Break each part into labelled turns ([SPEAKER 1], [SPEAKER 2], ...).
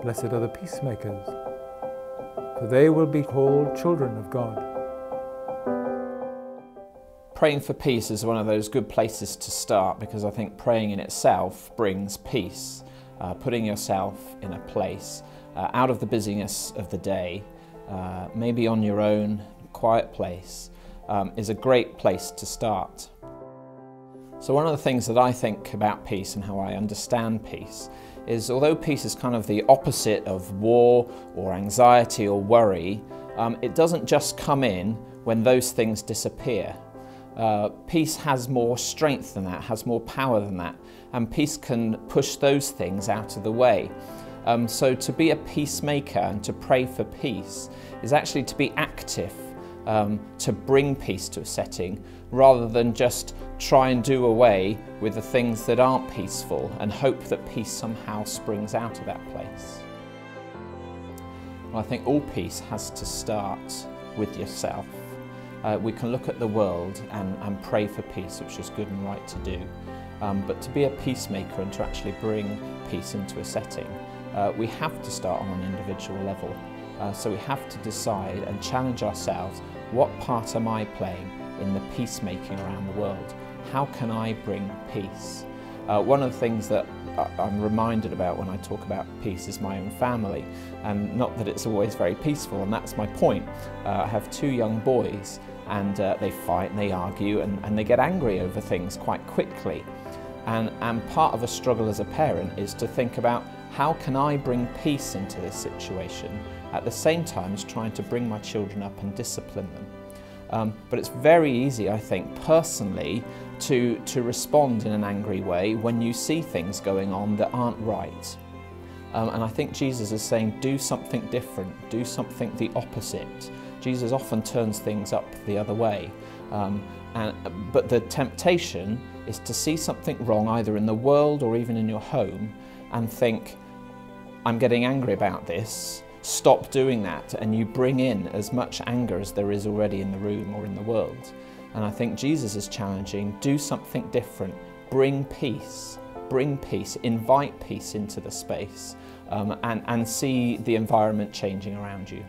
[SPEAKER 1] Blessed are the peacemakers, for they will be called children of God.
[SPEAKER 2] Praying for peace is one of those good places to start, because I think praying in itself brings peace. Putting yourself in a place out of the busyness of the day, maybe on your own quiet place, is a great place to start. So one of the things that I think about peace and how I understand peace is, although peace is kind of the opposite of war or anxiety or worry, it doesn't just come in when those things disappear. Peace has more strength than that, has more power than that, and peace can push those things out of the way. So to be a peacemaker and to pray for peace is actually to be active, to bring peace to a setting, rather than just try and do away with the things that aren't peaceful and hope that peace somehow springs out of that place. Well, I think all peace has to start with yourself. We can look at the world and pray for peace, which is good and right to do. But to be a peacemaker and to actually bring peace into a setting, we have to start on an individual level. So we have to decide and challenge ourselves, what part am I playing in the peacemaking around the world? How can I bring peace? One of the things that I'm reminded about when I talk about peace is my own family, and not that it's always very peaceful, and that's my point. I have two young boys, and they fight and they argue and they get angry over things quite quickly. And part of a struggle as a parent is to think about, how can I bring peace into this situation at the same time as trying to bring my children up and discipline them. But it's very easy, I think, personally, to respond in an angry way when you see things going on that aren't right. And I think Jesus is saying, do something different, do something the opposite. Jesus often turns things up the other way. But the temptation is to see something wrong either in the world or even in your home and think, I'm getting angry about this, stop doing that, and you bring in as much anger as there is already in the room or in the world. And I think Jesus is challenging, do something different, bring peace, invite peace into the space, and see the environment changing around you.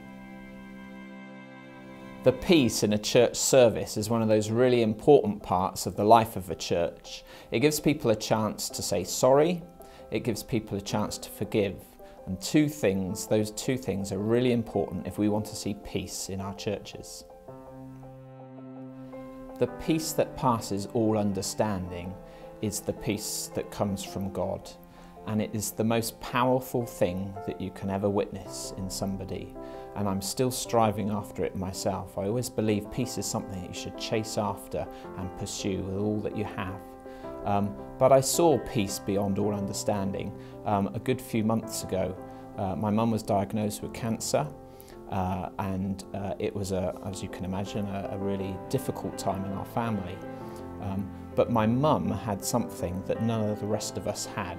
[SPEAKER 2] The peace in a church service is one of those really important parts of the life of a church. It gives people a chance to say sorry, it gives people a chance to forgive. And those two things are really important if we want to see peace in our churches. The peace that passes all understanding is the peace that comes from God. And it is the most powerful thing that you can ever witness in somebody. And I'm still striving after it myself. I always believe peace is something that you should chase after and pursue with all that you have. But I saw peace beyond all understanding a good few months ago. My mum was diagnosed with cancer, and it was, as you can imagine, a really difficult time in our family. But my mum had something that none of the rest of us had.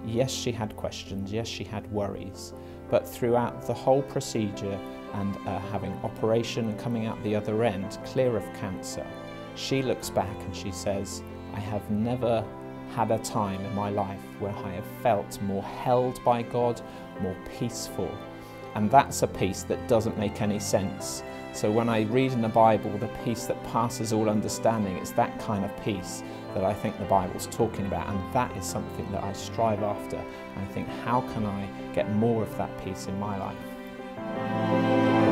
[SPEAKER 2] Yes, she had questions, yes, she had worries, but throughout the whole procedure and having operation and coming out the other end clear of cancer, she looks back and she says, I have never had a time in my life where I have felt more held by God, more peaceful. And that's a peace that doesn't make any sense. So when I read in the Bible the peace that passes all understanding, it's that kind of peace that I think the Bible's talking about, and that is something that I strive after. And I think, how can I get more of that peace in my life?